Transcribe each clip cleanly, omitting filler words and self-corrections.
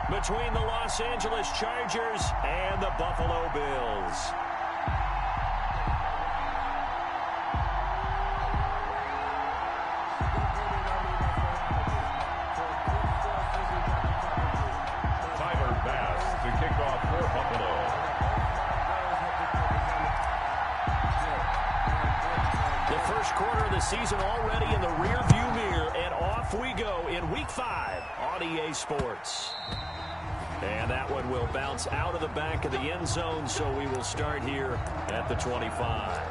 between the Los Angeles Chargers and the Buffalo Bills. Season already in the rear-view mirror, and off we go in Week 5 on EA Sports. And that one will bounce out of the back of the end zone, so we will start here at the 25.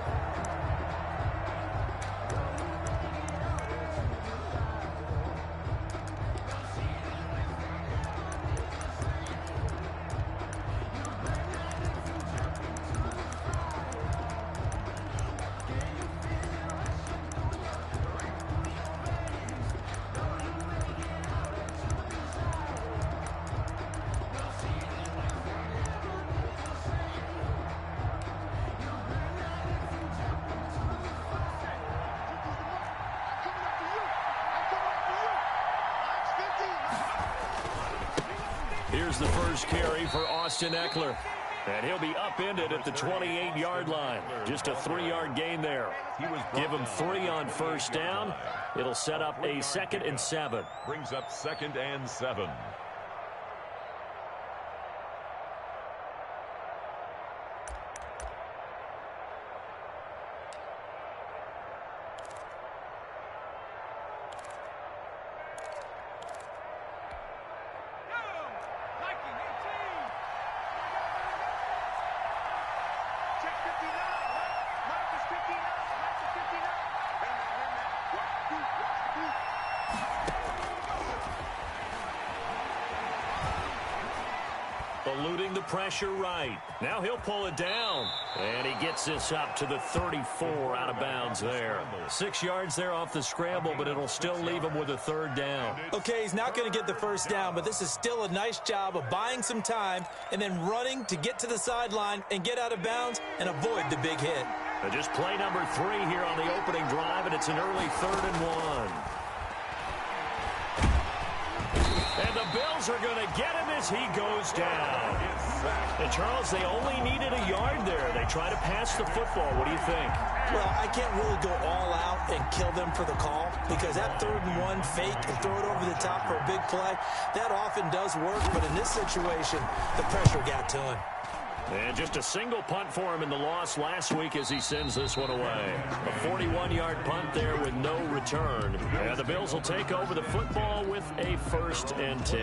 Here's the first carry for Austin Ekeler. And he'll be upended at the 28-yard line. Just a 3-yard gain there. Give him 3 on first down. It'll set up a 2nd and 7. Brings up 2nd and 7. Eluding the pressure right. Now he'll pull it down. And he gets this up to the 34 out of bounds there. 6 yards there off the scramble, but it'll still leave him with a 3rd down. Okay, he's not going to get the first down, but this is still a nice job of buying some time and then running to get to the sideline and get out of bounds and avoid the big hit. Just play number 3 here on the opening drive, and it's an early 3rd and 1. And the Bills are going to get him as he goes down. And, Charles, they only needed a yard there. They try to pass the football. What do you think? Well, I can't really go all out and kill them for the call because that 3rd and 1 fake and throw it over the top for a big play, that often does work. But in this situation, the pressure got to him. And just a single punt for him in the loss last week as he sends this one away. A 41-yard punt there with no return. And the Bills will take over the football with a 1st and 10.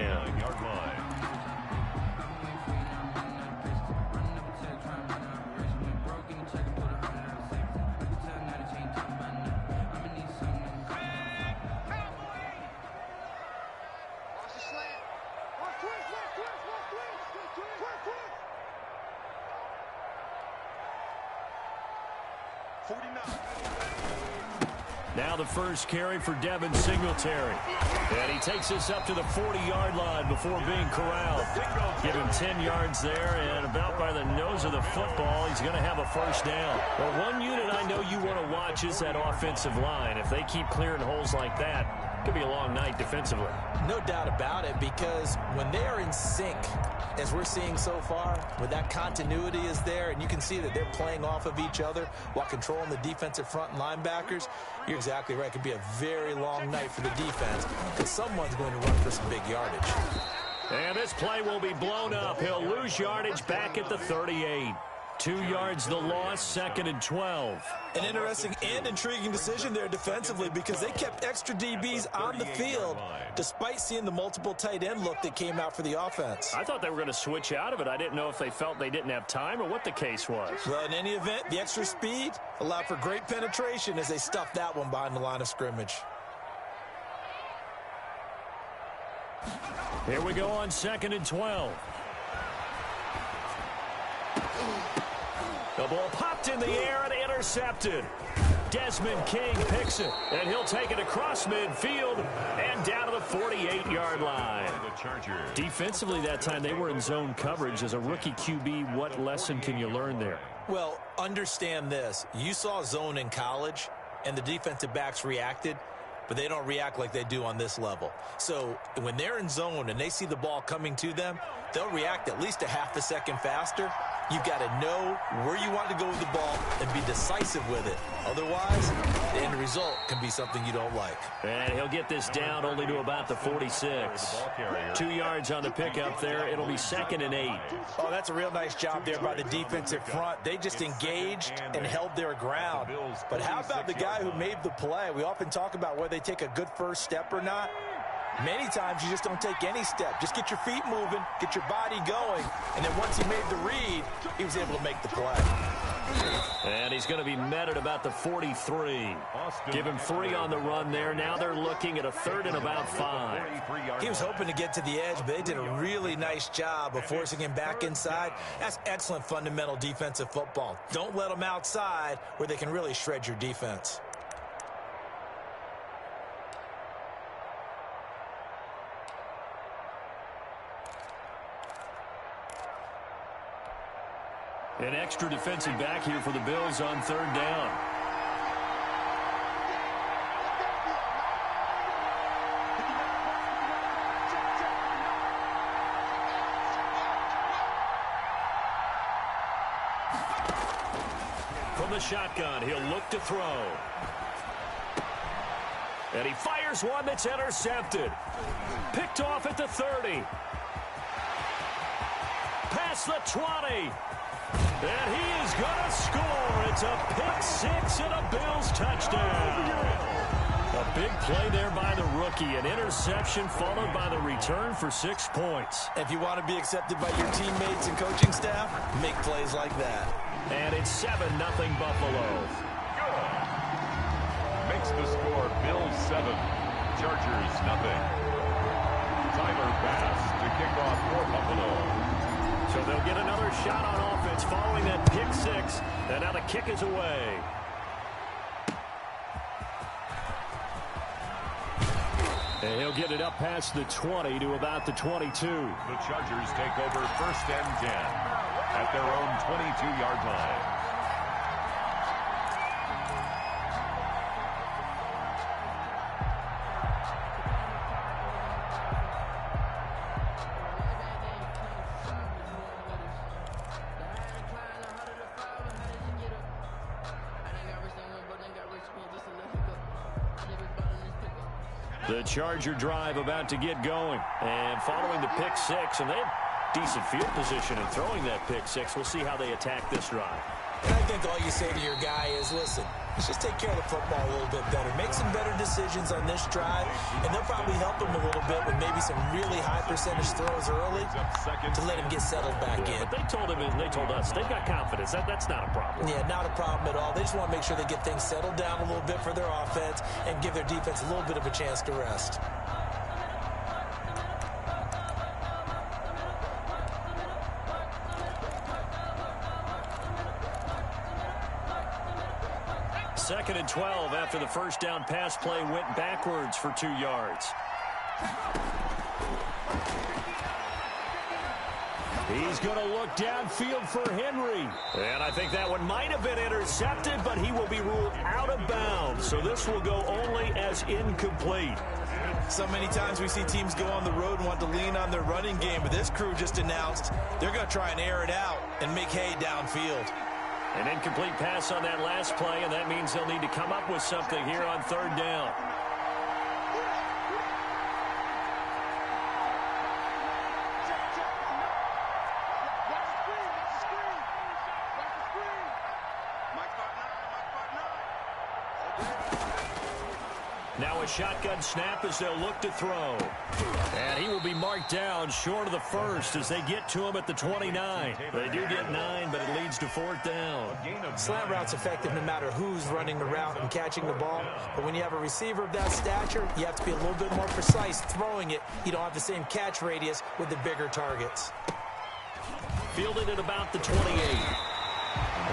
Now the first carry for Devin Singletary. And he takes this up to the 40-yard line before being corralled. Give him 10 yards there, and about by the nose of the football, he's going to have a 1st down. Well, one unit I know you want to watch is that offensive line. If they keep clearing holes like that, it could be a long night defensively. No doubt about it, because when they are in sync, as we're seeing so far, when that continuity is there and you can see that they're playing off of each other while controlling the defensive front and linebackers, you're exactly right. It could be a very long night for the defense because someone's going to run for some big yardage. And this play will be blown up. He'll lose yardage back at the 38. 2 yards the loss, 2nd and 12. An interesting and intriguing decision there defensively because they kept extra DBs on the field despite seeing the multiple tight end look that came out for the offense. I thought they were going to switch out of it. I didn't know if they felt they didn't have time or what the case was. Well, in any event, the extra speed allowed for great penetration as they stuffed that one behind the line of scrimmage. Here we go on 2nd and 12. The ball popped in the air and intercepted. Desmond King picks it, and he'll take it across midfield and down to the 48-yard line. Defensively that time, they were in zone coverage. As a rookie QB, what lesson can you learn there? Well, understand this. You saw zone in college, and the defensive backs reacted. but they don't react like they do on this level. So when they're in zone and they see the ball coming to them, they'll react at least a half a second faster. You've got to know where you want to go with the ball and be decisive with it. Otherwise, the end result can be something you don't like. And he'll get this down only to about the 46. 2 yards on the pickup there. It'll be 2nd and 8. Oh, that's a real nice job there by the defensive front. They just engaged and held their ground. But how about the guy who made the play? We often talk about whether they take a good first step or not. Many times you just don't take any step. Just get your feet moving, get your body going, and then once he made the read, he was able to make the play. And he's going to be met at about the 43. Give him 3 on the run there. Now they're looking at a 3rd and about 5. He was hoping to get to the edge, but they did a really nice job of forcing him back inside. That's excellent fundamental defensive football. Don't let them outside where they can really shred your defense. An extra defensive back here for the Bills on 3rd down. From the shotgun, he'll look to throw. And he fires one that's intercepted. Picked off at the 30. Past the 20. And he is going to score. It's a pick-6 and a Bills touchdown. A big play there by the rookie. An interception followed by the return for 6 points. If you want to be accepted by your teammates and coaching staff, make plays like that. And it's 7-0 Buffalo. Good. Makes the score Bills 7, Chargers 0. Tyler Bass to kick off for Buffalo. So they'll get another shot on offense following that pick-6. And now the kick is away. And he'll get it up past the 20 to about the 22. The Chargers take over 1st and 10 at their own 22-yard line. The Charger drive about to get going. And following the pick-6, and they have decent field position in throwing that pick-6. We'll see how they attack this drive. And I think all you say to your guy is, listen, let's just take care of the football a little bit better. Make some better decisions on this drive, and they'll probably help him a little bit with maybe some really high percentage throws early to let him get settled back in. But they told him and they told us they've got confidence. That's not a problem. Yeah, not a problem at all. They just want to make sure they get things settled down a little bit for their offense and give their defense a little bit of a chance to rest. Second and 12 after the first down pass play went backwards for 2 yards. He's going to look downfield for Henry. And I think that one might have been intercepted, but he will be ruled out of bounds. So this will go only as incomplete. So many times we see teams go on the road and want to lean on their running game, but this crew just announced they're going to try and air it out and make hay downfield. An incomplete pass on that last play, and that means they'll need to come up with something here on 3rd down. Now a shotgun snap as they'll look to throw. And he will be marked down short of the first as they get to him at the 29. They do get 9, but it leads to 4th down. Slant route's effective no matter who's running the route and catching the ball. But when you have a receiver of that stature, you have to be a little bit more precise throwing it. You don't have the same catch radius with the bigger targets. Fielded at about the 28.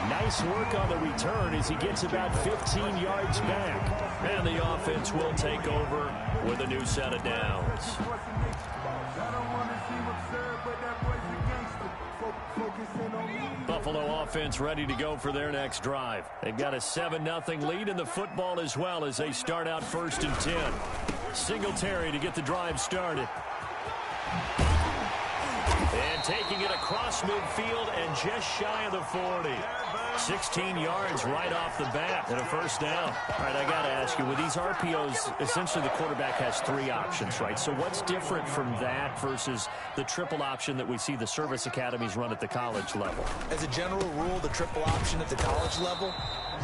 Nice work on the return as he gets about 15 yards back. And the offense will take over with a new set of downs. Buffalo offense ready to go for their next drive. They've got a 7-0 lead in the football as well as they start out 1st and 10. Singletary to get the drive started. And taking it across midfield and just shy of the 40. 16 yards right off the bat and a first down. All right, I got to ask you, with these RPOs, essentially the quarterback has 3 options, right? So what's different from that versus the triple option that we see the service academies run at the college level? As a general rule, the triple option at the college level,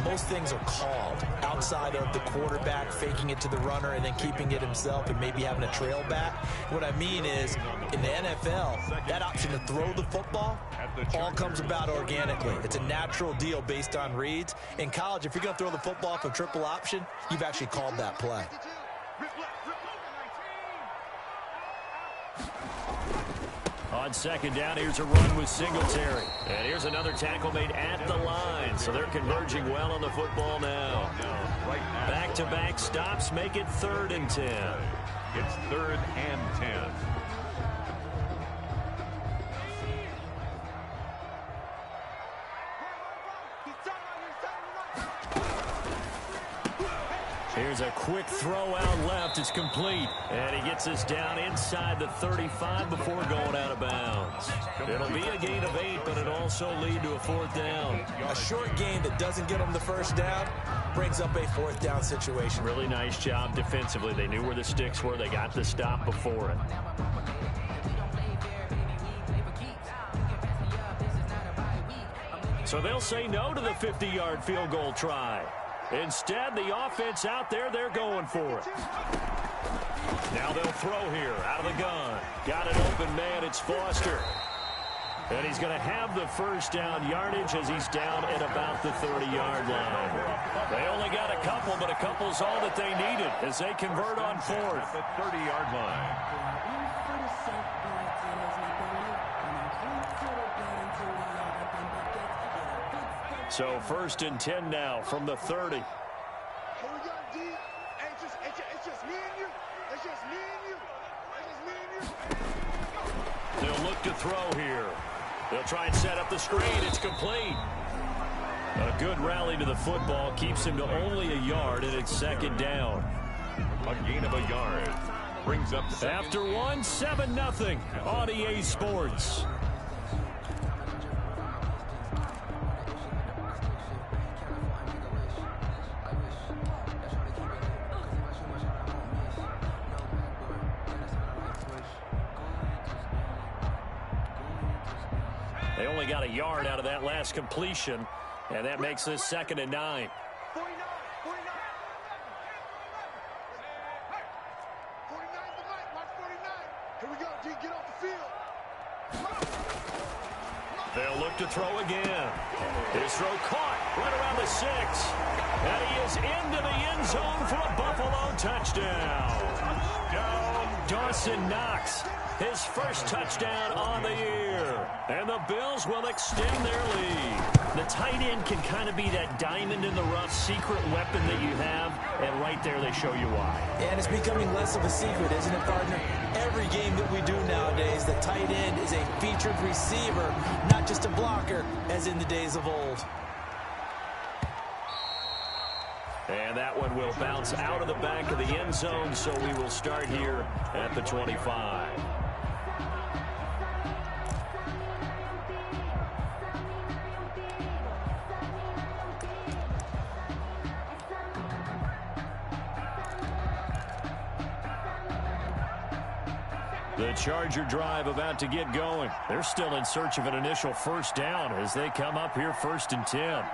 most things are called outside of the quarterback faking it to the runner and then keeping it himself and maybe having a trail back. What I mean is, in the NFL, that option to throw the football all comes about organically. It's a natural deal based on reads. In college, if you're going to throw the football for triple option, you've actually called that play. On 2nd down, here's a run with Singletary. And here's another tackle made at the line. So they're converging well on the football now. Back-to-back stops make it 3rd and 10. It's 3rd and 10. Here's a quick throw out left. It's complete. And he gets us down inside the 35 before going out of bounds. It'll be a gain of 8, but it'll also lead to a 4th down. A short gain that doesn't get them the first down brings up a 4th down situation. Really nice job defensively. They knew where the sticks were. They got the stop before it. So they'll say no to the 50-yard field goal try. Instead, the offense out there, they're going for it. Now they'll throw here out of the gun. Got an open man, it's Foster. And he's going to have the first down yardage as he's down at about the 30-yard line. They only got a couple, but a couple's all that they needed as they convert on 4th. At the 30-yard line. So 1st and 10 now from the 30. Here we go, D. Hey, it's just me and you. It's just me and you. It's just me and you. They'll look to throw here. They'll try and set up the screen. It's complete. A good rally to the football keeps him to only a yard, and it's 2nd down. A gain of a yard. Brings up After 1, 7-0 on EA Sports. They only got a yard out of that last completion, and that makes this 2nd and 9. 49 the mic, mark 49. Here we go, D, get off the field. They'll look to throw again. His throw caught right around the 6. And he is into the end zone for a Buffalo touchdown. Dawson Knox, his first touchdown on the year. And the Bills will extend their lead. The tight end can kind of be that diamond in the rough secret weapon that you have, and right there they show you why. And it's becoming less of a secret, isn't it, partner? Every game that we do nowadays, the tight end is a featured receiver, not just a blocker, as in the days of old. And that one will bounce out of the back of the end zone, so we will start here at the 25. The Charger drive about to get going. They're still in search of an initial first down as they come up here 1st and 10.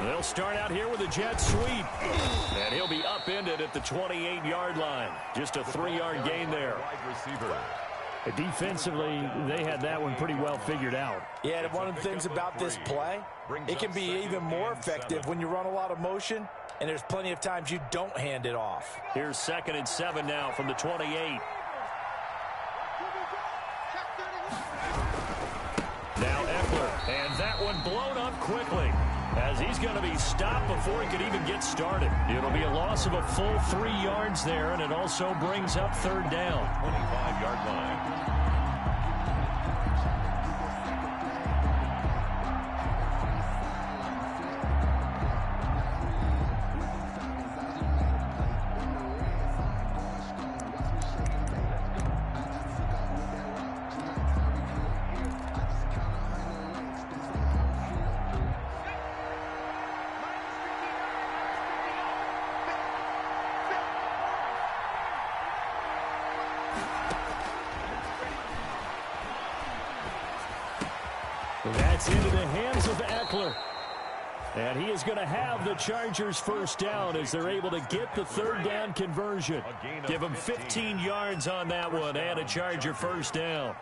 They'll start out here with a jet sweep. And he'll be upended at the 28-yard line. Just a 3-yard gain there. Defensively, they had that one pretty well figured out. Yeah, and one of the things about this play, it can be even more effective when you run a lot of motion, and there's plenty of times you don't hand it off. Here's 2nd and 7 now from the 28. Now Eckler, and that one blown up quickly as he's going to be stopped before he could even get started. It'll be a loss of a full 3 yards there, and it also brings up 3rd down. 25-yard line. That's into the hands of Eckler. And he is going to have the Chargers first down as they're able to get the third down conversion. Give him 15 yards on that one and a Charger first down.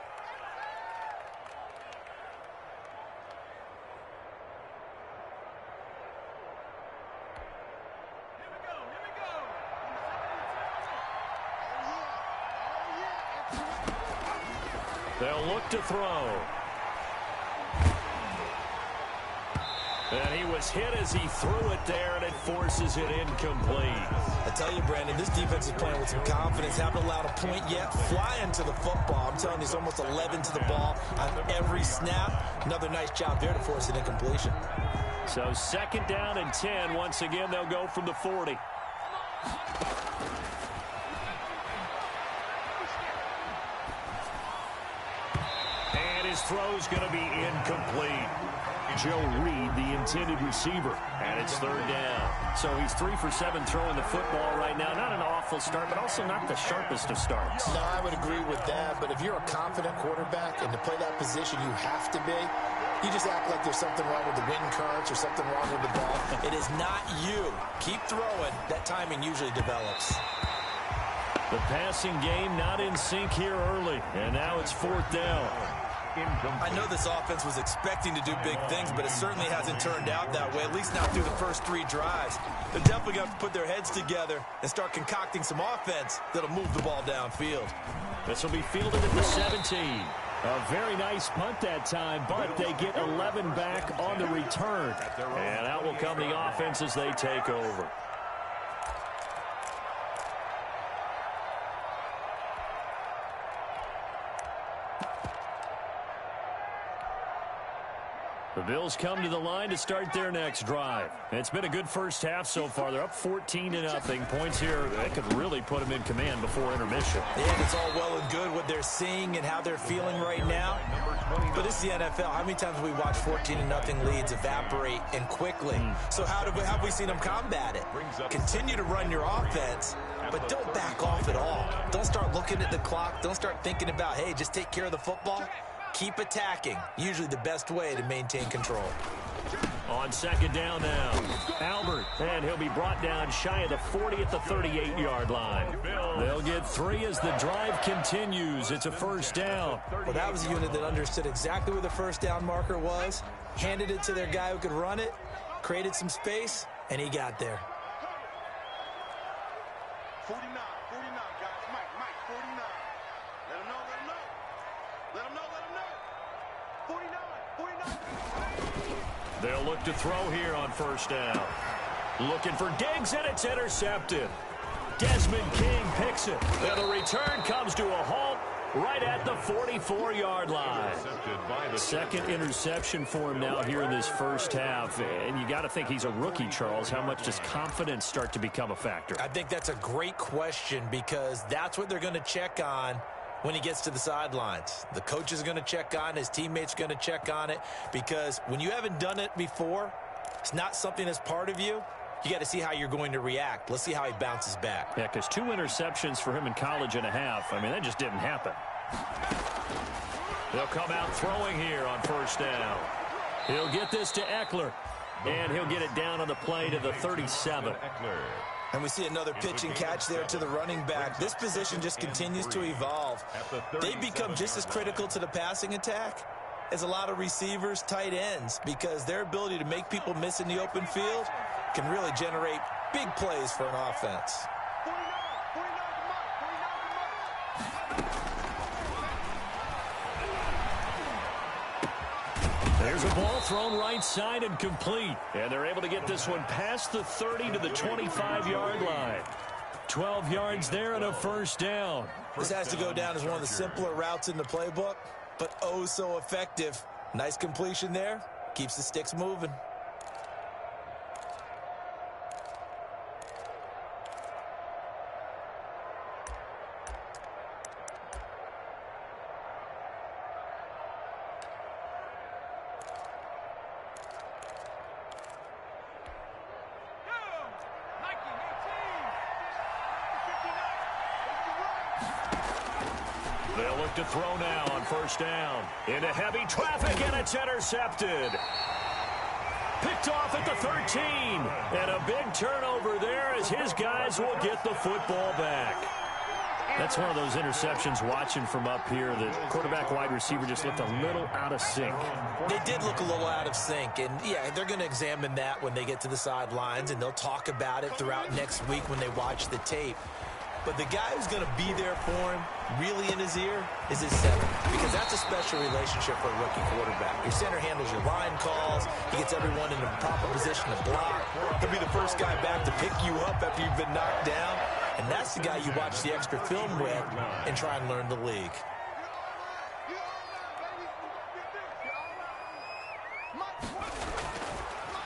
They'll look to throw. And he was hit as he threw it there, and it forces it incomplete. I tell you, Brandon, this defense is playing with some confidence. Haven't allowed a point yet. Flying to the football. I'm telling you, it's almost 11 to the ball on every snap. Another nice job there to force an incompletion. So second down and 10. Once again, they'll go from the 40. And his throw's going to be incomplete. Joe Reed, the intended receiver, and it's third down. So he's 3 for 7 throwing the football right now. Not an awful start, but also not the sharpest of starts. No, I would agree with that, but if you're a confident quarterback and to play that position you have to be, you just act like there's something wrong with the wind currents or something wrong with the ball. It is not you. Keep throwing. That timing usually develops. The passing game not in sync here early, and now it's fourth down. I know this offense was expecting to do big things, but it certainly hasn't turned out that way, at least not through the first 3 drives. They're definitely going to have to put their heads together and start concocting some offense that'll move the ball downfield. This will be fielded at the 17. A very nice punt that time, but they get 11 back on the return. And out will come the offense as they take over. The Bills come to the line to start their next drive. It's been a good first half so far. They're up 14-0. Points here that could really put them in command before intermission. Yeah, it's all well and good what they're seeing and how they're feeling right now. But it's the NFL. How many times have we watched 14-0 leads evaporate and quickly? So how have we seen them combat it? Continue to run your offense, but don't back off at all. Don't start looking at the clock. Don't start thinking about, hey, just take care of the football. Keep attacking. Usually the best way to maintain control. On second down now, Albert, and he'll be brought down shy of the 40 at the 38-yard line. They'll get 3 as the drive continues. It's a first down. Well, that was a unit that understood exactly where the first down marker was, handed it to their guy who could run it, created some space, and he got there. 49, guys. Mike, 49. Let him know. Let him know. 49. They'll look to throw here on first down. Looking for Diggs, and it's intercepted. Desmond King picks it. And the return comes to a halt right at the 44-yard line. Second interception for him now here in this first half. And you got to think he's a rookie, Charles. How much does confidence start to become a factor? I think that's a great question because that's what they're going to check on when he gets to the sidelines. The coach is going to check on, his teammates are going to check on it, because when you haven't done it before, it's not something that's part of you. You got to see how you're going to react. Let's see how he bounces back. Yeah, because 2 interceptions for him in college and a half. I mean, that just didn't happen. They'll come out throwing here on first down. He'll get this to Eckler, and he'll get it down on the play to the 37. And we see another pitch and catch there to the running back. This position just continues to evolve. They become just as critical to the passing attack as a lot of receivers, tight ends, because their ability to make people miss in the open field can really generate big plays for an offense. There's a ball thrown right side and complete. And they're able to get this one past the 30 to the 25-yard line. 12 yards there and a first down. This has to go down as one of the simpler routes in the playbook, but oh so effective. Nice completion there. Keeps the sticks moving. They'll They'll look to throw now on first down. Into heavy traffic, and it's intercepted. Picked off at the 13. And a big turnover there as his guys will get the football back. That's one of those interceptions watching from up here. The quarterback wide receiver just looked a little out of sync. They did look a little out of sync, and yeah, they're going to examine that when they get to the sidelines, and they'll talk about it throughout next week when they watch the tape. But the guy who's going to be there for him, really in his ear, is his center, because that's a special relationship for a rookie quarterback. Your center handles your line calls. He gets everyone in the proper position to block. He'll be the first guy back to pick you up after you've been knocked down. And that's the guy you watch the extra film with and try and learn the league.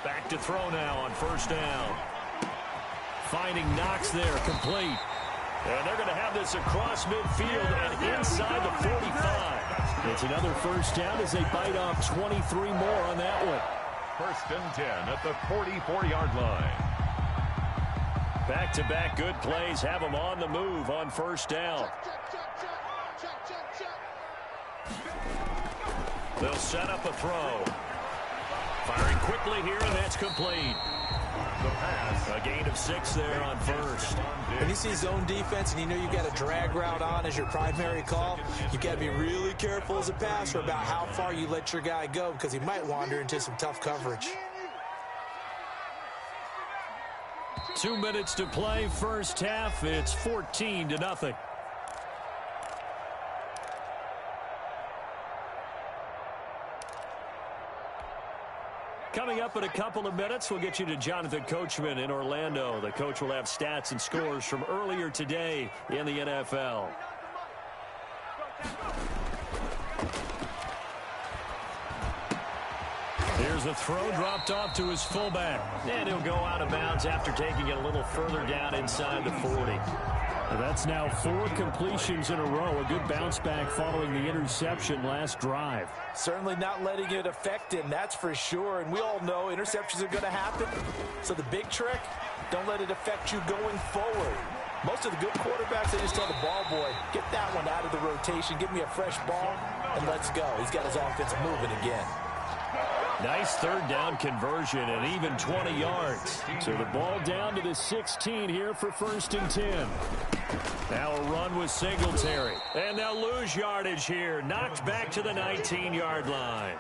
Back to throw now on first down. Finding Knox there, complete. And they're going to have this across midfield and inside the 45. It's another first down as they bite off 23 more on that one. First and 10 at the 44-yard line. Back-to-back good plays have them on the move on first down. They'll set up a throw. Firing quickly here, and that's complete. The pass. A gain of 6 there on first. When you see zone defense and you know you've got a drag route on as your primary call, you've got to be really careful as a passer about how far you let your guy go, because he might wander into some tough coverage. 2 minutes to play first half. It's 14-0. Coming up in a couple of minutes, we'll get you to Jonathan Coachman in Orlando. The coach will have stats and scores from earlier today in the NFL. Here's a throw dropped off to his fullback. And he'll go out of bounds after taking it a little further down inside the 40. That's now 4 completions in a row. A good bounce back following the interception last drive. Certainly not letting it affect him, that's for sure. And we all know interceptions are going to happen. So the big trick, don't let it affect you going forward. Most of the good quarterbacks, they just tell the ball boy, get that one out of the rotation, give me a fresh ball, and let's go. He's got his offense moving again. Nice third down conversion and even 20 yards. So the ball down to the 16 here for first and 10. Now a run with Singletary. And they'll lose yardage here. Knocked back to the 19-yard line.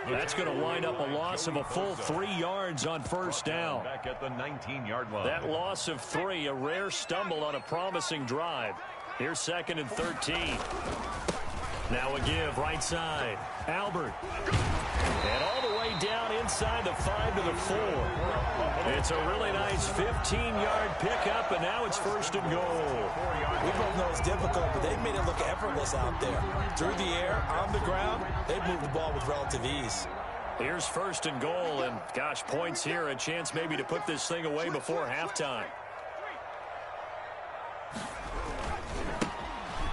That's going to wind up a loss of a full 3 yards on first down. Back at the 19-yard line. That loss of 3, a rare stumble on a promising drive. Here's second and 13. Now a give right side. Albert. And all the way down inside the 5 to the 4. It's a really nice 15-yard pickup, and now it's first and goal. We both know it's difficult, but they've made it look effortless out there. Through the air, on the ground, they've moved the ball with relative ease. Here's first and goal, and gosh, points here, a chance maybe to put this thing away before halftime.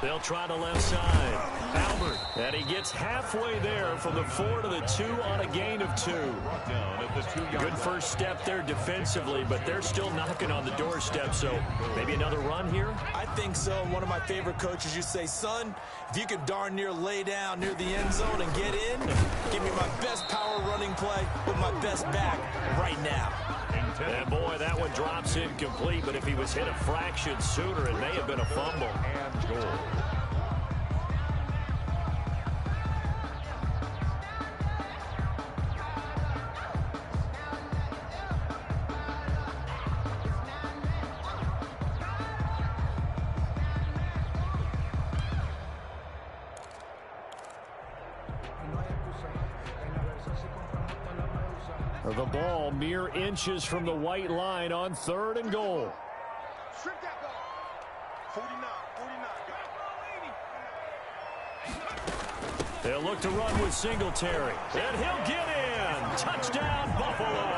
They'll try the left side. Albert, and he gets halfway there from the 4 to the 2 on a gain of 2. Good first step there defensively, but they're still knocking on the doorstep, so maybe another run here? I think so. One of my favorite coaches used to say, son, if you can darn near lay down near the end zone and get in, give me my best power running play with my best back right now. And boy, that one drops incomplete, but if he was hit a fraction sooner, it may have been a fumble. And goal. The ball mere inches from the white line on 3rd and goal. Strip that ball. 49. They'll look to run with Singletary. And he'll get in. Touchdown, Buffalo.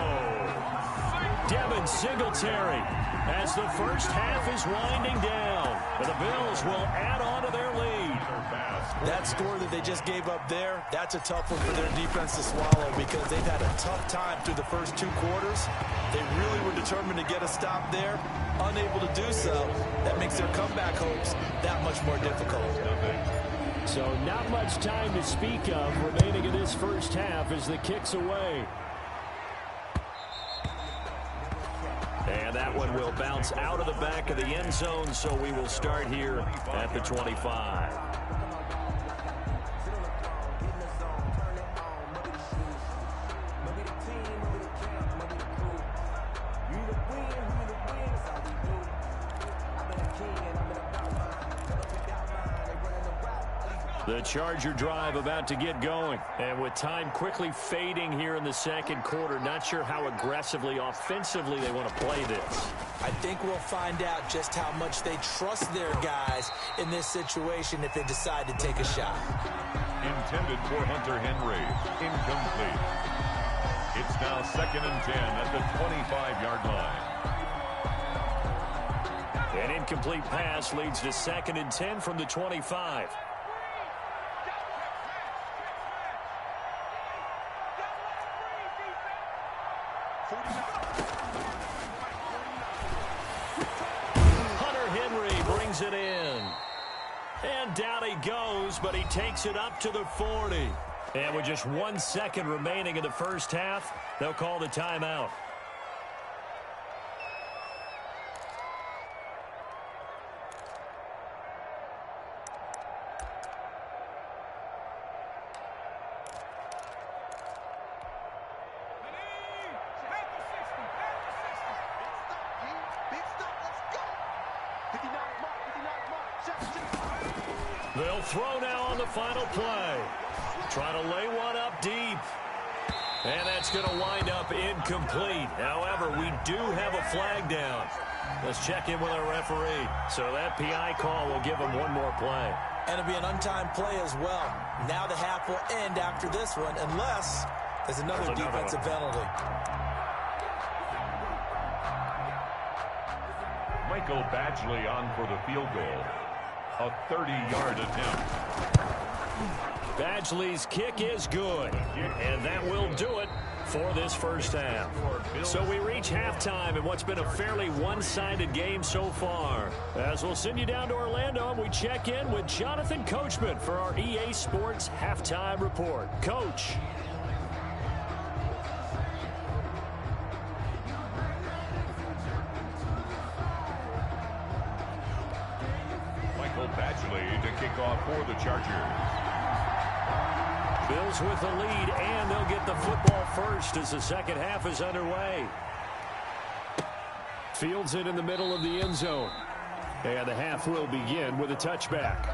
Devin Singletary as the first half is winding down. And the Bills will add on to their lead. That score that they just gave up there, that's a tough one for their defense to swallow because they've had a tough time through the first 2 quarters. They really were determined to get a stop there, unable to do so. That makes their comeback hopes that much more difficult. So not much time to speak of remaining in this first half as the kick's away. And that one will bounce out of the back of the end zone, so we will start here at the 25. The Charger drive about to get going. And with time quickly fading here in the second quarter, not sure how aggressively, offensively they want to play this. I think we'll find out just how much they trust their guys in this situation if they decide to take a shot. Intended for Hunter Henry. Incomplete. It's now 2nd and 10 at the 25-yard line. An incomplete pass leads to 2nd and 10 from the 25. Hunter Henry brings it in. And down he goes, but he takes it up to the 40. And with just 1 second remaining in the first half, they'll call the timeout. They'll throw now on the final play. Try to lay one up deep. And that's going to wind up incomplete. However, we do have a flag down. Let's check in with our referee. So that PI call will give them one more play. And it'll be an untimed play as well. Now the half will end after this one unless there's another defensive penalty. Michael Badgley on for the field goal. A 30-yard attempt. Badgley's kick is good, and that will do it for this first half. So we reach halftime in what's been a fairly one-sided game so far. As we'll send you down to Orlando, and we check in with Jonathan Coachman for our EA Sports Halftime Report. Coach. Badgley to kick off for the Chargers. Bills with the lead, and they'll get the football first as the second half is underway. Fields it in the middle of the end zone. And the half will begin with a touchback.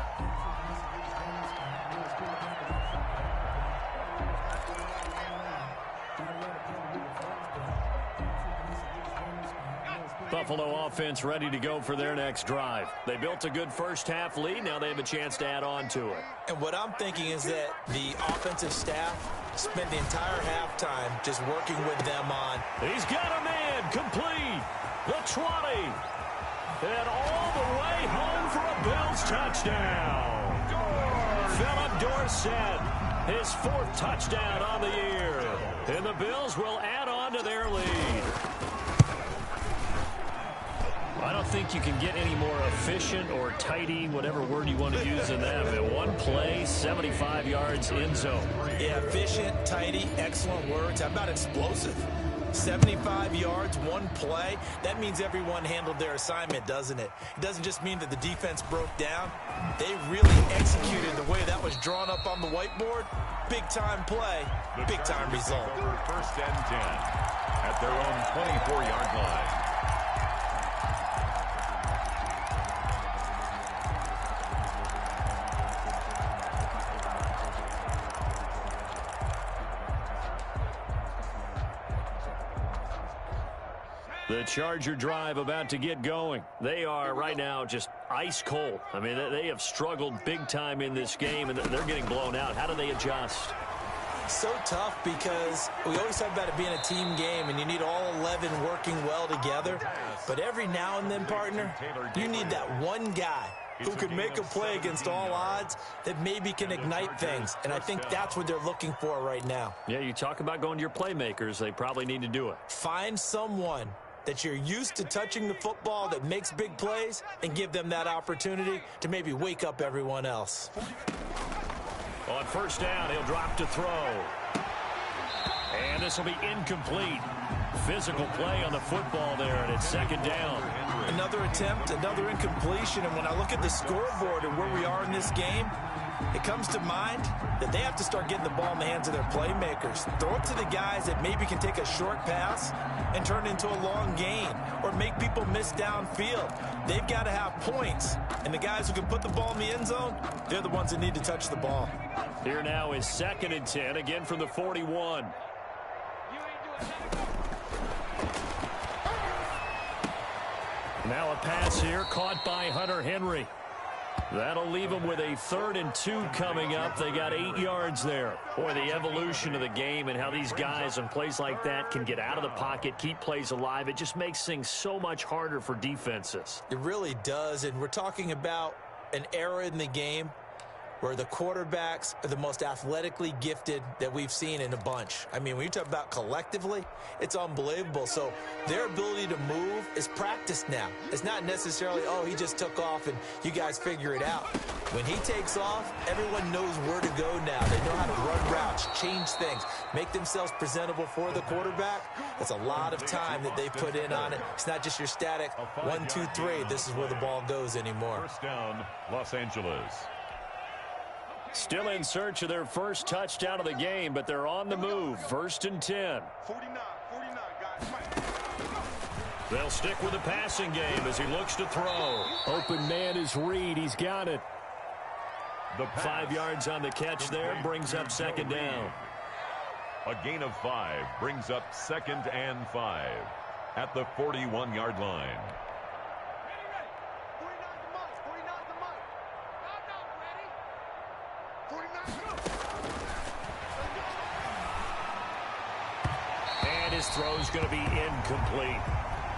Buffalo offense ready to go for their next drive. They built a good first half lead. Now they have a chance to add on to it. And what I'm thinking is that the offensive staff spent the entire halftime just working with them on. He's got a man complete. The 20. And all the way home for a Bills touchdown. Philip Dorsett, his 4th touchdown on the year. And the Bills will add on to their lead. I don't think you can get any more efficient or tidy, whatever word you want to use in that. In one play, 75 yards in zone. Yeah, efficient, tidy, excellent words. How about explosive? 75 yards, one play. That means everyone handled their assignment, doesn't it? It doesn't just mean that the defense broke down. They really executed the way that was drawn up on the whiteboard. Big-time play, big-time result. 1st and 10 at their own 24-yard line. The Charger drive about to get going. They are right now just ice cold. I mean, they have struggled big time in this game, and they're getting blown out. How do they adjust? So tough because we always talk about it being a team game, and you need all 11 working well together. But every now and then, partner, you need that one guy who can make a play against all odds that maybe can ignite things. And I think that's what they're looking for right now. Yeah, you talk about going to your playmakers. They probably need to do it. Find someone that you're used to touching the football that makes big plays and give them that opportunity to maybe wake up everyone else. On first down, he'll drop to throw. And this will be incomplete. Physical play on the football there, and it's second down. Another attempt, another incompletion, and when I look at the scoreboard and where we are in this game, it comes to mind that they have to start getting the ball in the hands of their playmakers. Throw it to the guys that maybe can take a short pass and turn it into a long gain or make people miss downfield. They've got to have points, and the guys who can put the ball in the end zone, they're the ones that need to touch the ball. Here now is 2nd and 10, again from the 41. Now a pass here caught by Hunter Henry. That'll leave them with a 3rd and 2 coming up. They got 8 yards there. Boy, the evolution of the game and how these guys on plays like that can get out of the pocket, keep plays alive. It just makes things so much harder for defenses. It really does, and we're talking about an era in the game where the quarterbacks are the most athletically gifted that we've seen in a bunch. I mean, when you talk about collectively, it's unbelievable. So their ability to move is practiced now. It's not necessarily, oh, he just took off and you guys figure it out. When he takes off, everyone knows where to go now. They know how to run routes, change things, make themselves presentable for the quarterback. That's a lot of time that they put in on it. It's not just your static 1, 2, 3. This is where the ball goes anymore. First down, Los Angeles. Still in search of their first touchdown of the game, but they're on the move. 1st and 10. 49, guys. They'll stick with the passing game as he looks to throw. Open man is Reed. He's got it. The pass. 5 yards on the catch there, brings up 2nd down. A gain of 5 brings up 2nd and 5 at the 41-yard line. And his throw's going to be incomplete.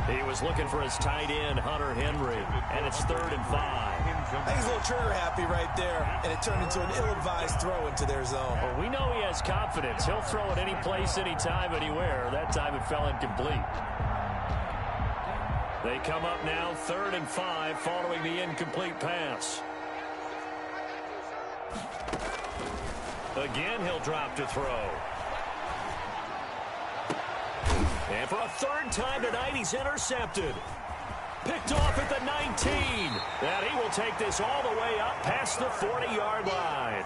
He was looking for his tight end, Hunter Henry, and it's 3rd and 5. I think he's a little trigger happy right there, and it turned into an ill-advised throw into their zone. Well, we know he has confidence. He'll throw it any place, anytime, anywhere. That time it fell incomplete. They come up now 3rd and 5 following the incomplete pass. Again, he'll drop to throw. And for a 3rd time tonight, he's intercepted. Picked off at the 19. And he will take this all the way up past the 40-yard line.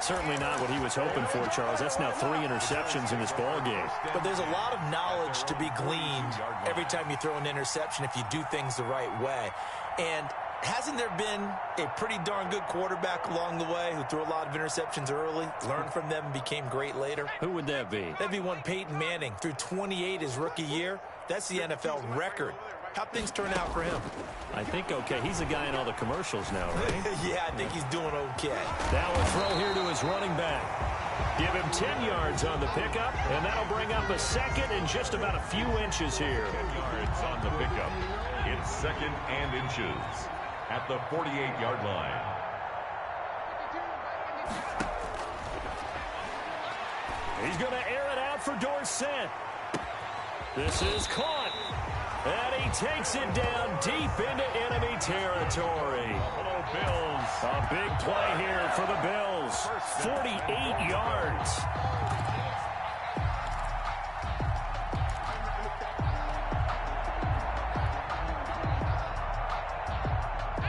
Certainly not what he was hoping for, Charles. That's now 3 interceptions in this ball game. But there's a lot of knowledge to be gleaned every time you throw an interception if you do things the right way. And hasn't there been a pretty darn good quarterback along the way who threw a lot of interceptions early, learned from them, and became great later? Who would that be? That'd be one Peyton Manning. Threw 28 his rookie year. That's the NFL record. How'd things turn out for him? I think okay. He's the guy in all the commercials now, right? Yeah, I think he's doing okay. Now a throw here to his running back. Give him 10 yards on the pickup, and that'll bring up a 2nd and just about a few inches here. 10 yards on the pickup. It's 2nd and inches at the 48-yard line. He's going to air it out for Dorsett. This is caught. And he takes it down deep into enemy territory. Buffalo Bills. A big play here for the Bills. 48 yards.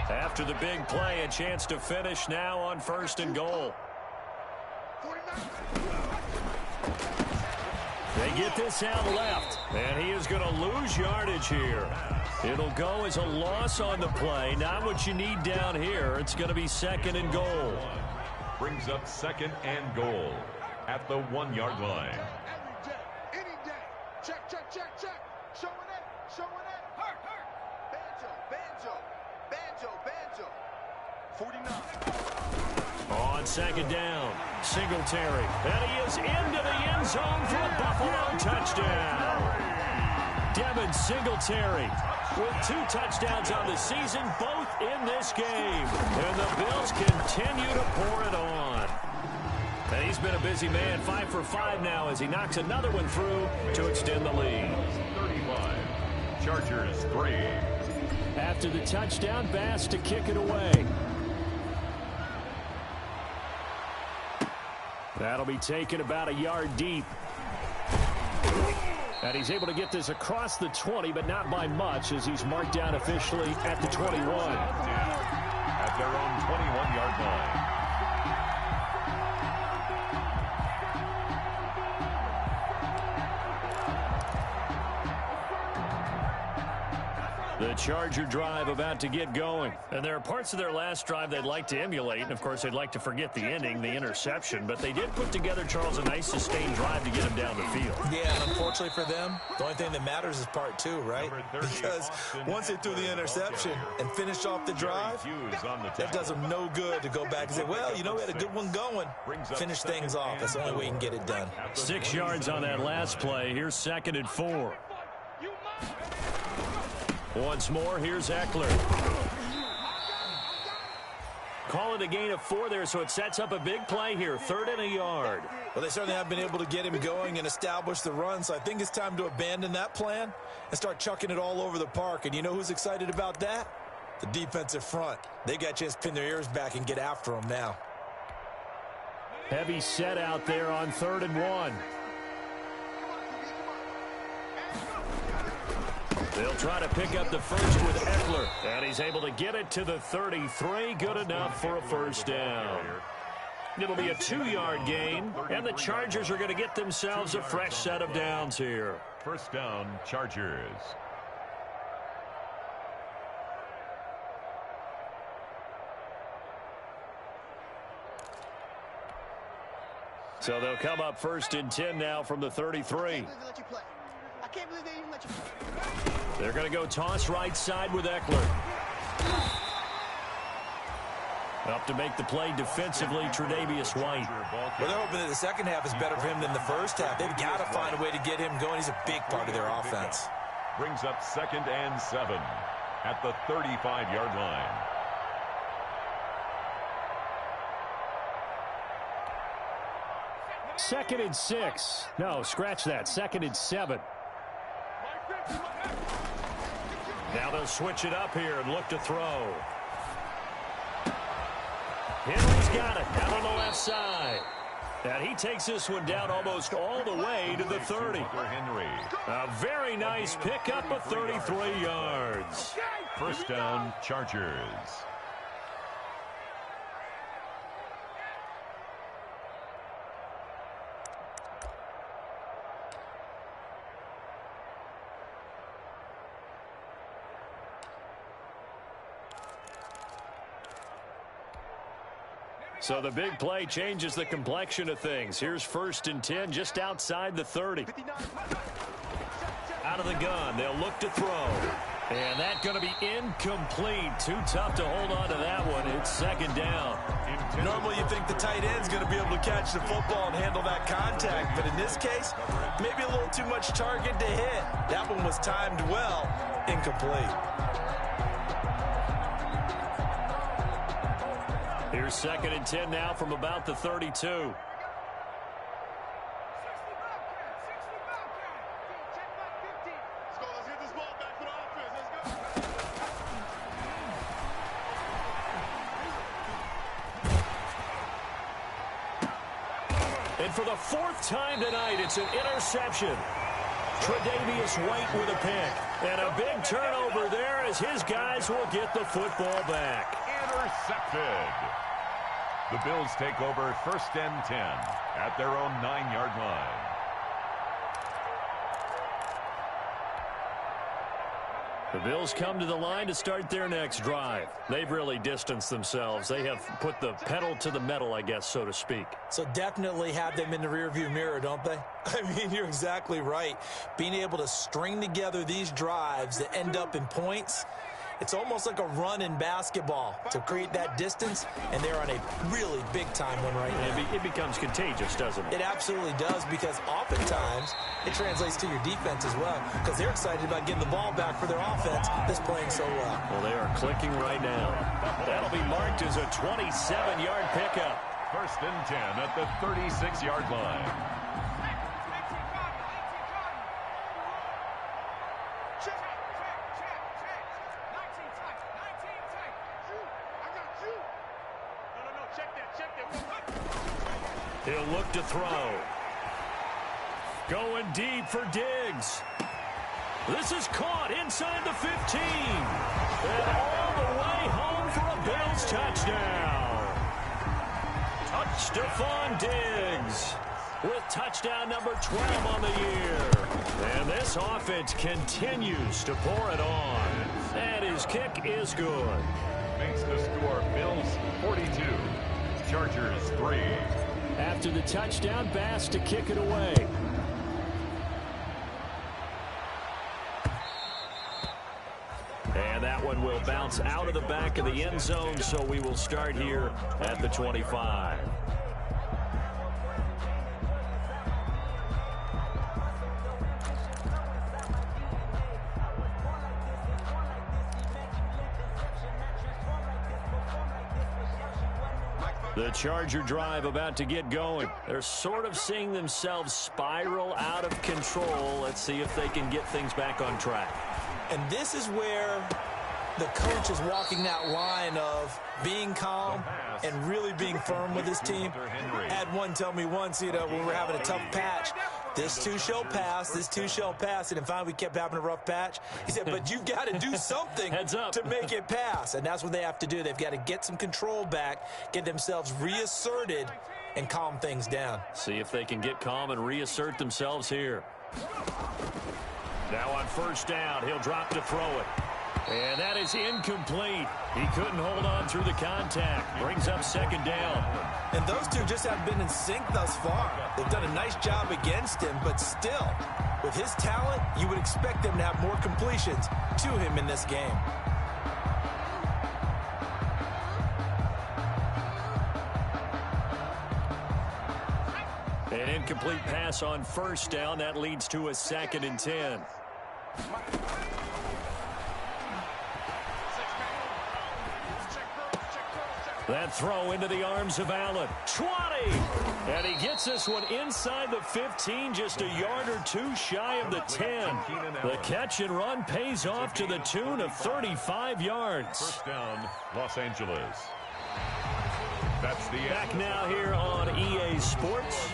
After the big play, a chance to finish now on 1st and goal. They get this out left, and he is going to lose yardage here. It'll go as a loss on the play. Not what you need down here. It's going to be 2nd and goal. Brings up 2nd and goal at the 1-yard line. Every day, any day. Check, check, check, check. Showing it, showing it. Hurt, hurt. Banjo, banjo, banjo, banjo. 49. On 2nd down, Singletary. And he is into the end zone for a Buffalo touchdown. Devin Singletary with 2 touchdowns on the season, both in this game. And the Bills continue to pour it on. And he's been a busy man, 5 for 5 now as he knocks another one through to extend the lead. 35. Chargers 3. After the touchdown, Bass to kick it away. That'll be taken about a yard deep. And he's able to get this across the 20, but not by much, as he's marked down officially at the 21. At their own 21-yard line. The Charger drive about to get going. And there are parts of their last drive they'd like to emulate, and of course they'd like to forget the ending, the interception, but they did put together, Charles, a nice sustained drive to get them down the field. Yeah, and unfortunately for them, the only thing that matters is part two, right? Because once they threw the interception and finished off the drive, that does them no good to go back and say, well, you know, we had a good one going. Finish things off. That's the only way you can get it done. 6 yards on that last play. Here's 2nd and 4. Once more, here's Eckler. Call it a gain of 4 there, so it sets up a big play here. 3rd and a yard. Well, they certainly have been able to get him going and establish the run, so I think it's time to abandon that plan and start chucking it all over the park. And you know who's excited about that? The defensive front. They got a chance to pin their ears back and get after him now. Heavy set out there on 3rd and 1. They'll try to pick up the first with Eckler. And he's able to get it to the 33. Good enough for a first down. It'll be a 2-yard gain, and the Chargers are going to get themselves a fresh set of downs here. First down, Chargers. So they'll come up 1st and 10 now from the 33. I can't believe they even let you play. They're going to go toss right side with Eckler. Up to make the play defensively, Tre'Davious White. Well, they're hoping that the second half is better for him than the first half. They've got to find a way to get him going. He's a big part of their offense. Brings up 2nd and 7 at the 35-yard line. Second and 6. No, scratch that. 2nd and 7. Now they'll switch it up here and look to throw. Henry's got it out on the left side. And he takes this one down almost all the way to the 30. A very nice pickup of 33 yards. First down, Chargers. So the big play changes the complexion of things. Here's 1st and 10 just outside the 30. Out of the gun, they'll look to throw. And that's going to be incomplete. Too tough to hold on to that one. It's 2nd down. Normally you think the tight end's going to be able to catch the football and handle that contact. But in this case, maybe a little too much target to hit. That one was timed well. Incomplete. Here's 2nd and 10 now from about the 32. And for the 4th time tonight, it's an interception. Tre'Davious White with a pick. And a big turnover there as his guys will get the football back. Intercepted. The Bills take over 1st and 10 at their own 9-yard line. The Bills come to the line to start their next drive. They've really distanced themselves. They have put the pedal to the metal, I guess, so to speak. So definitely have them in the rearview mirror, don't they? I mean, you're exactly right. Being able to string together these drives that end up in points, it's almost like a run in basketball to create that distance, and they're on a really big-time one right now. It becomes contagious, doesn't it? It absolutely does, because oftentimes it translates to your defense as well, because they're excited about getting the ball back for their offense that's playing so well. Well, they are clicking right now. That'll be marked as a 27-yard pickup. 1st and 10 at the 36-yard line. He'll look to throw. Going deep for Diggs. This is caught inside the 15. And all the way home for a Bills touchdown. Stephon Diggs with touchdown number 12 on the year. And this offense continues to pour it on. And his kick is good. Makes the score Bills 42, Chargers 3. After the touchdown, Bass to kick it away. And that one will bounce out of the back of the end zone, so we will start here at the 25. The Charger drive about to get going. They're sort of seeing themselves spiral out of control. Let's see if they can get things back on track. And this is where the coach is walking that line of being calm and really being firm with his team. I had one tell me once, when we're having a tough patch, this too shall pass, this too shall pass. And finally we kept having a rough patch. He said, but you've got to do something to make it pass. And that's what they have to do. They've got to get some control back, get themselves reasserted, and calm things down. See if they can get calm and reassert themselves here. Now on first down, he'll drop to throw it. And that is incomplete. He couldn't hold on through the contact. Brings up second down. And those two just haven't been in sync thus far. They've done a nice job against him, but still, with his talent, you would expect them to have more completions to him in this game. An incomplete pass on first down. That leads to a 2nd and 10. That throw into the arms of Allen. 20! And he gets this one inside the 15, just a yard or two shy of the 10. The catch and run pays off to the tune of 35 yards. First down, Los Angeles. That's the back now here on EA Sports.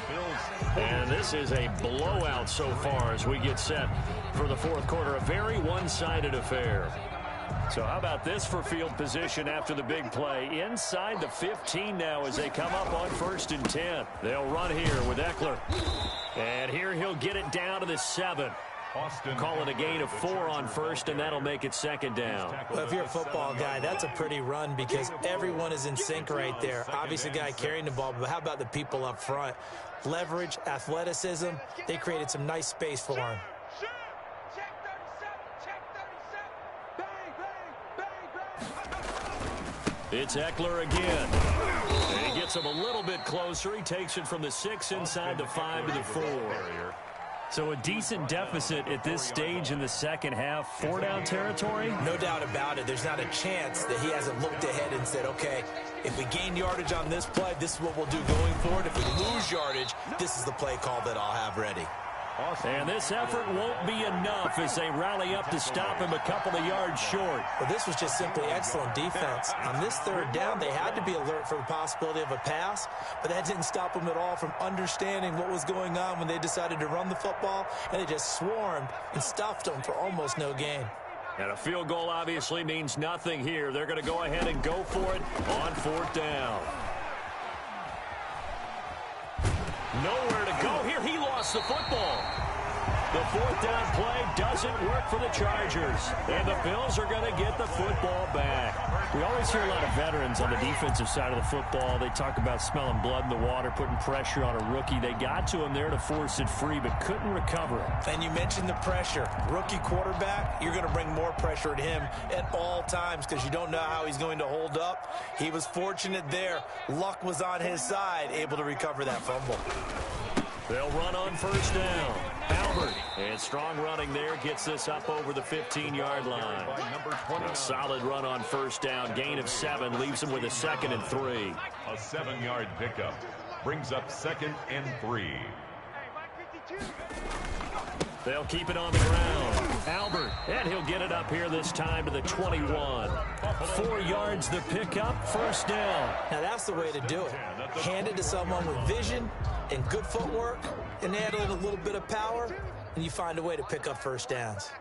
And this is a blowout so far as we get set for the fourth quarter. A very one-sided affair. So how about this for field position after the big play? Inside the 15 now as they come up on 1st and 10. They'll run here with Eckler. And here he'll get it down to the 7. Call it a gain of 4 on first, and that'll make it 2nd down. Well, if you're a football guy, that's a pretty run because everyone is in sync right there. Obviously, the guy carrying the ball, but how about the people up front? Leverage, athleticism, they created some nice space for him. It's Eckler again. And he gets him a little bit closer. He takes it from the 6 inside the 5 to the 4. So a decent deficit at this stage in the second half. 4-down territory? No doubt about it. There's not a chance that he hasn't looked ahead and said, okay, if we gain yardage on this play, this is what we'll do going forward. If we lose yardage, this is the play call that I'll have ready. And this effort won't be enough as they rally up to stop him a couple of yards short. Well, this was just simply excellent defense. On this 3rd down, they had to be alert for the possibility of a pass, but that didn't stop them at all from understanding what was going on when they decided to run the football, and they just swarmed and stuffed them for almost no gain. And a field goal obviously means nothing here. They're going to go ahead and go for it on 4th down. Nowhere to go here. He lost the football. The 4th down play doesn't work for the Chargers. And the Bills are going to get the football back. We always hear a lot of veterans on the defensive side of the football. They talk about smelling blood in the water, putting pressure on a rookie. They got to him there to force it free, but couldn't recover it. And you mentioned the pressure. Rookie quarterback, you're going to bring more pressure at him at all times because you don't know how he's going to hold up. He was fortunate there. Luck was on his side, able to recover that fumble. They'll run on 1st down. Albert, and strong running there, gets this up over the 15-yard line. A solid run on 1st down, gain of 7, leaves him with a 2nd and 3. A 7-yard pickup brings up 2nd and 3. They'll keep it on the ground. Albert, and he'll get it up here this time to the 21. 4 yards the pickup, first down. Now that's the way to do it. Hand it to someone with vision and good footwork and add a little bit of power, and you find a way to pick up first downs.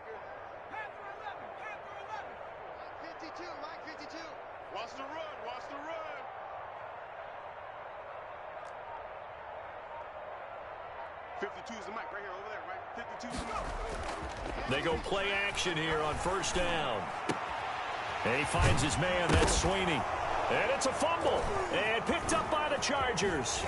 52, Mike 52. Watch the run, watch the run. 52 is the mic right here, over there, right? 52 is the mic. They go play action here on first down. And he finds his man, that's Sweeney. And it's a fumble. And picked up by the Chargers.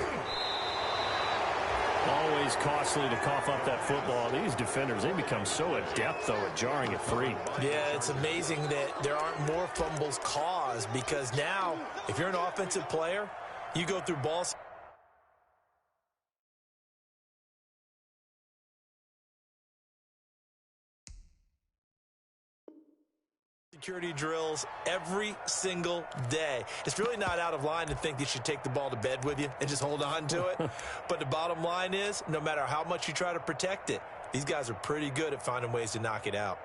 Always costly to cough up that football. These defenders, they become so adept, though, at jarring it free. Yeah, it's amazing that there aren't more fumbles caused, because now, if you're an offensive player, you go through ball security drills every single day. It's really not out of line to think you should take the ball to bed with you and just hold on to it. But the bottom line is, no matter how much you try to protect it, these guys are pretty good at finding ways to knock it out.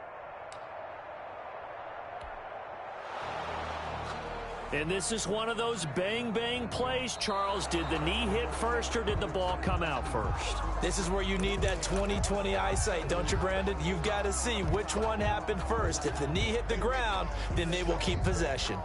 And this is one of those bang-bang plays, Charles. Did the knee hit first or did the ball come out first? This is where you need that 20/20 eyesight, don't you, Brandon? You've got to see which one happened first. If the knee hit the ground, then they will keep possession.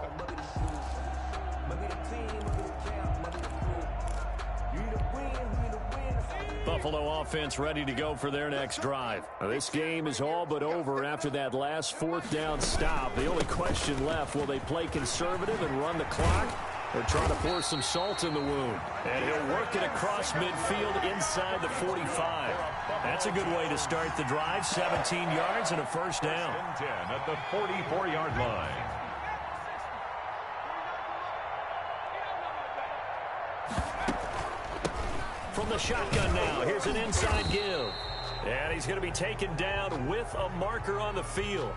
Buffalo offense ready to go for their next drive. Now, this game is all but over after that last fourth down stop. The only question left, will they play conservative and run the clock, or try to pour some salt in the wound? And he'll work it across midfield inside the 45. That's a good way to start the drive. 17 yards and a first down. 10 at the 44-yard line. From the shotgun now, here's an inside give. And he's going to be taken down with a marker on the field.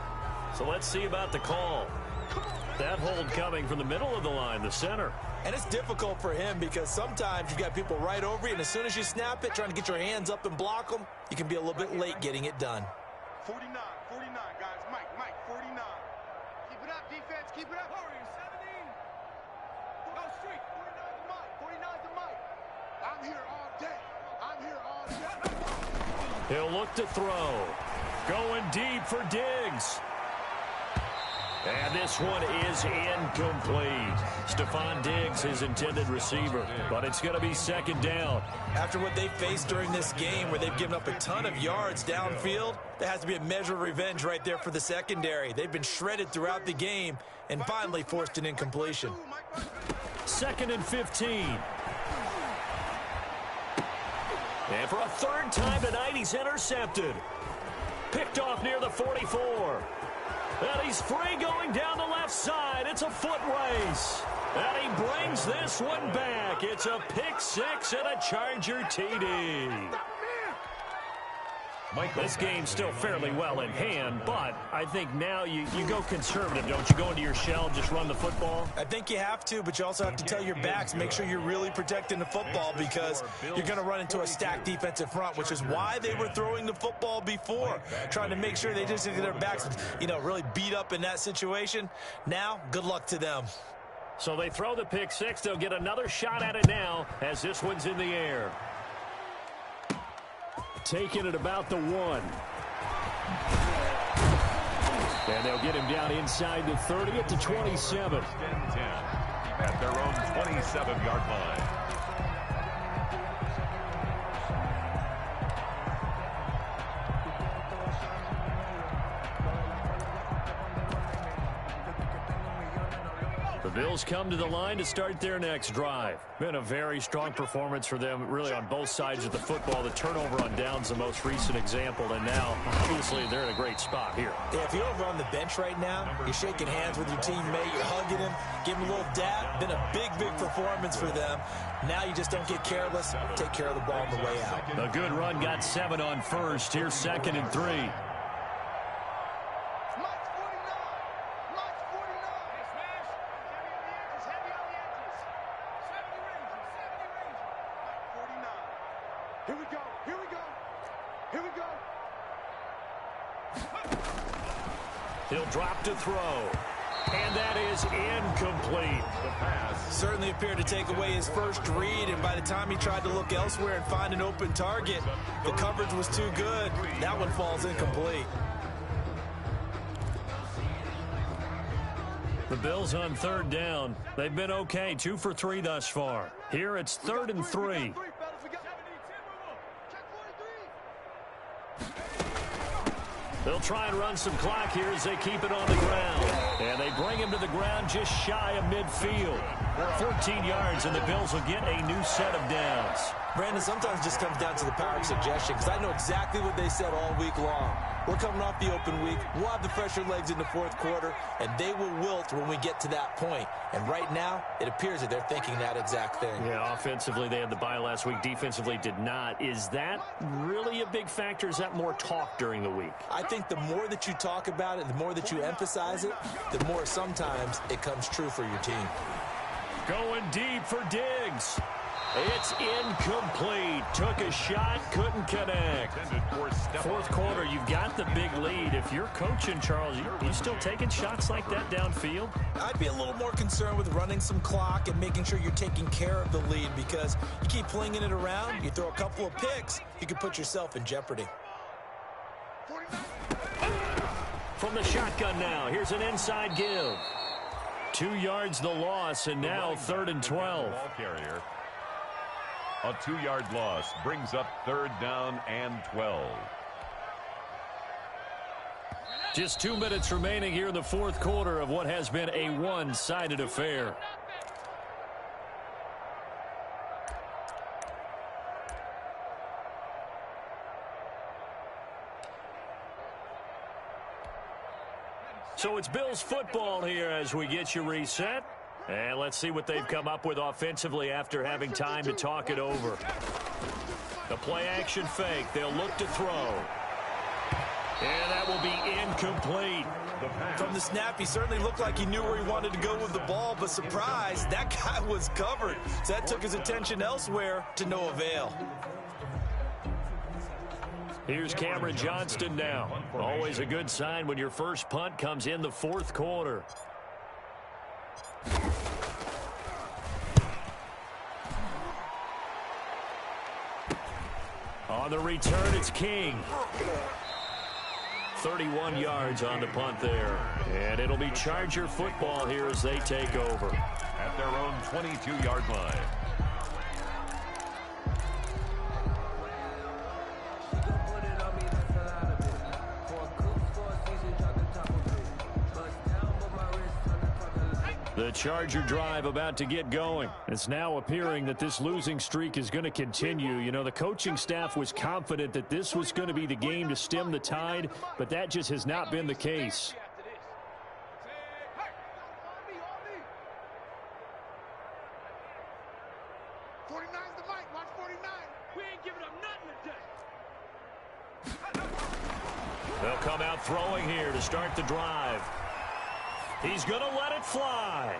So let's see about the call. That hold coming from the middle of the line, the center. And it's difficult for him because sometimes you've got people right over you, and as soon as you snap it, trying to get your hands up and block them, you can be a little bit late getting it done. 49, guys. Mike, 49. Keep it up, defense. Keep it up. Hurry, 17. Go street. 49 to Mike. 49 to Mike. I'm here all day. I'm here all day. He'll look to throw. Going deep for Diggs. And this one is incomplete. Stephon Diggs, his intended receiver. But it's going to be second down. After what they faced during this game, where they've given up a ton of yards downfield, there has to be a measure of revenge right there for the secondary. They've been shredded throughout the game and finally forced an incompletion. 2nd and 15. And for a third time tonight, he's intercepted. Picked off near the 44. And he's free going down the left side. It's a foot race. And he brings this one back. It's a pick six and a Charger TD. This game's still fairly well in hand, but I think now you go conservative, don't you? Go into your shell, just run the football? I think you have to, but you also have to tell your backs, make sure you're really protecting the football, because you're going to run into a stacked defensive front, which is why they were throwing the football before, trying to make sure they just get their backs, really beat up in that situation. Now, good luck to them. So they throw the pick six. They'll get another shot at it now as this one's in the air. Taking it about the 1. And they'll get him down inside the 30 at the 27. At their own 27-yard line. The Bills come to the line to start their next drive. Been a very strong performance for them, really, on both sides of the football. The turnover on downs, the most recent example, and now, obviously, they're in a great spot here. Yeah, if you're over on the bench right now, you're shaking hands with your teammate, you're hugging him, giving him a little dap. Been a big, big performance for them. Now you just don't get careless. Take care of the ball on the way out. A good run, got 7 on first. Here's 2nd and 3. Here we go. He'll drop to throw. And that is incomplete. The pass. Certainly appeared to take away his first read, and by the time he tried to look elsewhere and find an open target, the coverage was too good. That one falls incomplete. The Bills on third down. They've been okay, 2 for 3 thus far. Here it's 3rd and 3. They'll try and run some clock here as they keep it on the ground. And they bring him to the ground just shy of midfield. 14 yards, and the Bills will get a new set of downs. Brandon, sometimes it just comes down to the power of suggestion, because I know exactly what they said all week long. We're coming off the open week. We'll have the fresher legs in the fourth quarter, and they will wilt when we get to that point. And right now, it appears that they're thinking that exact thing. Yeah, offensively, they had the bye last week. Defensively, did not. Is that really a big factor? Is that more talk during the week? I think the more that you talk about it, the more that you emphasize it, the more sometimes it comes true for your team. Going deep for Diggs. It's incomplete. Took a shot, couldn't connect. Fourth quarter, you've got the big lead. If you're coaching, Charles, you still taking shots like that downfield? I'd be a little more concerned with running some clock and making sure you're taking care of the lead, because you keep flinging it around, you throw a couple of picks, you could put yourself in jeopardy. From the shotgun now, here's an inside give. 2 yards the loss, and now 3rd and 12. Ball carrier. A 2-yard loss brings up 3rd down and 12. Just 2 minutes remaining here in the fourth quarter of what has been a one-sided affair. So it's Bills football here as we get you reset. And let's see what they've come up with offensively after having time to talk it over. The play action fake. They'll look to throw. And that will be incomplete. From the snap, he certainly looked like he knew where he wanted to go with the ball, but surprise, that guy was covered. So that took his attention elsewhere to no avail. Here's Cameron Johnston now. Always a good sign when your first punt comes in the fourth quarter. On the return, it's King. 31 yards on the punt there. And it'll be Charger football here as they take over. At their own 22-yard line. The Charger drive about to get going. It's now appearing that this losing streak is going to continue. You know, the coaching staff was confident that this was going to be the game to stem the tide, but that just has not been the case. They'll come out throwing here to start the drive. He's going to let it fly.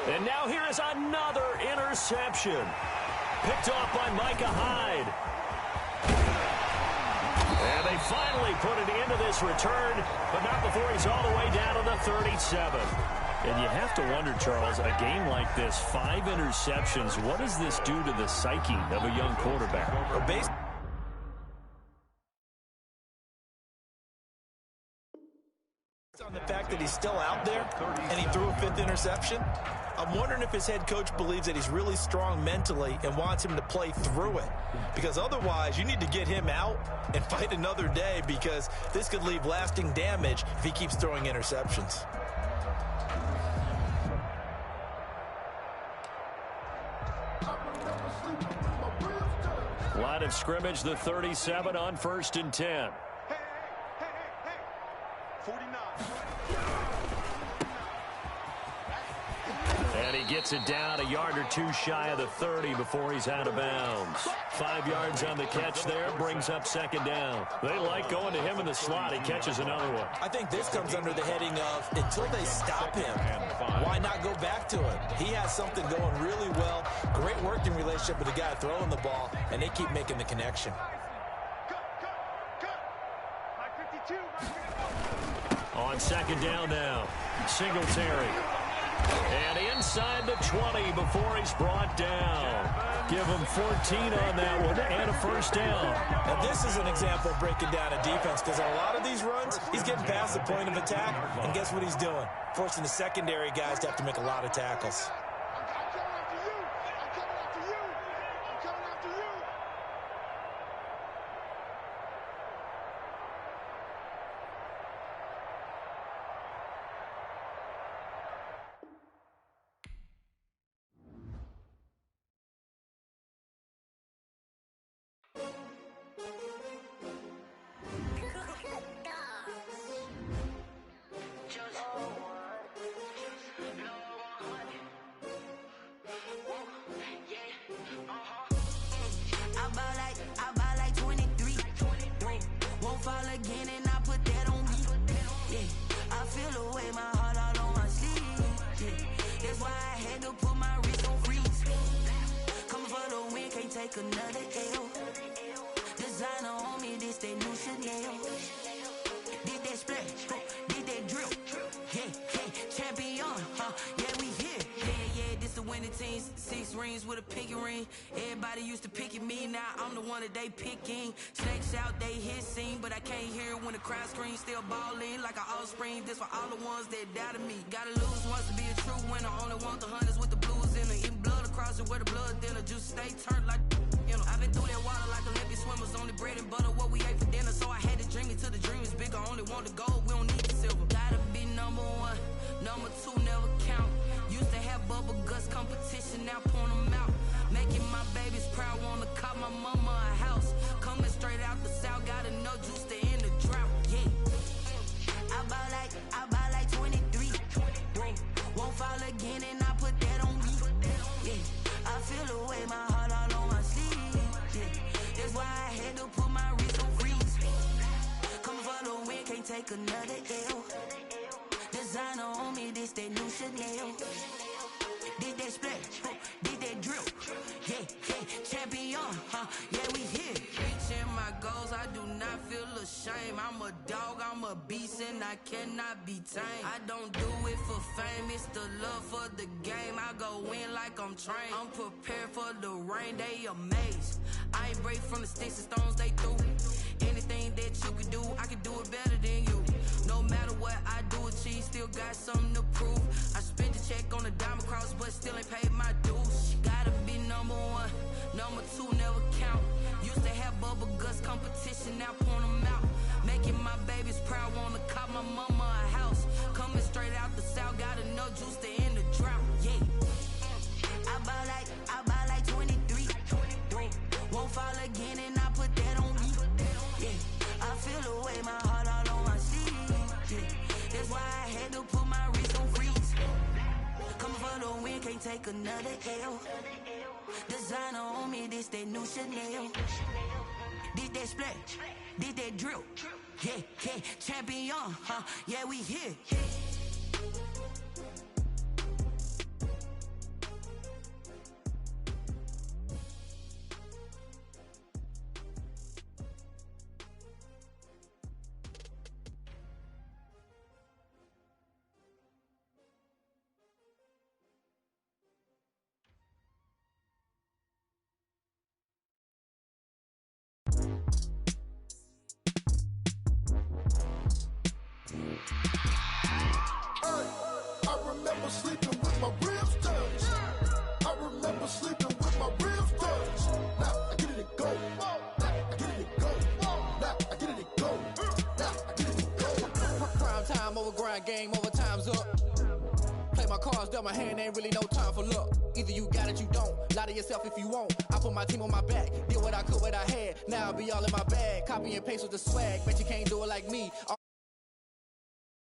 And now here is another interception. Picked off by Micah Hyde. And they finally put it into this return, but not before he's all the way down to the 37. And you have to wonder, Charles, a game like this, 5 interceptions, what does this do to the psyche of a young quarterback? On the fact that he's still out there and he threw a 5th interception, I'm wondering if his head coach believes that he's really strong mentally and wants him to play through it, because otherwise you need to get him out and fight another day, because this could leave lasting damage if he keeps throwing interceptions. Line of scrimmage, the 37 on 1st and 10. 49. And he gets it down a yard or two shy of the 30 before he's out of bounds. 5 yards on the catch there, brings up 2nd down. They like going to him in the slot. He catches another one. I think this comes under the heading of, until they stop him, why not go back to it? He has something going really well. Great working relationship with the guy throwing the ball, and they keep making the connection. On second down now, Singletary. And inside the 20 before he's brought down. Give him 14 on that one and a first down. Now this is an example of breaking down a defense, because on a lot of these runs, he's getting past the point of attack, and guess what he's doing? Forcing the secondary guys to have to make a lot of tackles. Another L. Designer on me, this that new Chanel. Did that splash, did that drill. Yeah, champion, yeah, we here. Yeah, this the winning team. 6 rings with a pinky ring. Everybody used to pick at me, now I'm the one that they picking. Snakes out, they hit scene, but I can't hear when the crowd screams. Still balling like an offspring. This for all the ones that doubted me. Gotta lose once to be a true winner. Only want the hunters with the blues in it. Eating blood across it where the blood dinner. Juice stay turned like, you know. I've been through that water like Olympic swimmers. Only bread and butter what we ate for dinner. So I had to dream it till the dream is bigger. Only want the gold, we don't need the silver. Gotta be number 1, number 2 never count. Used to have bubble guts competition, now point them out. Making my babies proud, wanna call my mama a house. Coming straight out the south, got enough juice to end the drought. Yeah, I buy like 23. Won't fall again, and I put that on me. Yeah, I feel the way, my heart all on my sleeve. Yeah, that's why I had to put my wrist on freeze. Coming for the win, can't take another L. Designer on me, this that new Chanel. Did that splash, did that drill. Yeah, champion, yeah, we here. Reaching my goals, I do not feel ashamed. I'm a dog, I'm a beast, and I cannot be tamed. I don't do it for fame, it's the love for the game. I go in like I'm trained. I'm prepared for the rain, they amazed. I ain't break from the sticks and stones they threw. Anything that you could do, I can do it better than you. No matter what I do, achieve, still got something to prove. I spent the check on the diamond cross, but still ain't paid my dues. Gotta be number 1, number 2 never count. Used to have bubble guts competition, now point them out. Making my babies proud, wanna call my mama a house. Coming straight out the south, got enough juice to end the drought. Yeah, I buy like 23. Won't fall again, and I put that on me. Yeah, I feel the way, my heart all on my sleeve. Yeah, that's why I had to put my wrist on freeze. Coming for the win, can't take another L. Designer on me, this that new Chanel. Did that splash, did that drill. Yeah, champion, yeah, we here. Sleeping with my ribs touched. I remember sleeping with my ribs touched. Now I get it to go. Now I get it to go. Now I get it to go. Now I get it to go. Prime time over grind game, over time's up. Play my cards, dealt my hand, ain't really no time for luck. Either you got it, you don't. Lie to yourself if you won't. I put my team on my back, did what I could, what I had. Now I be all in my bag. Copy and paste with the swag, bet you can't do it like me.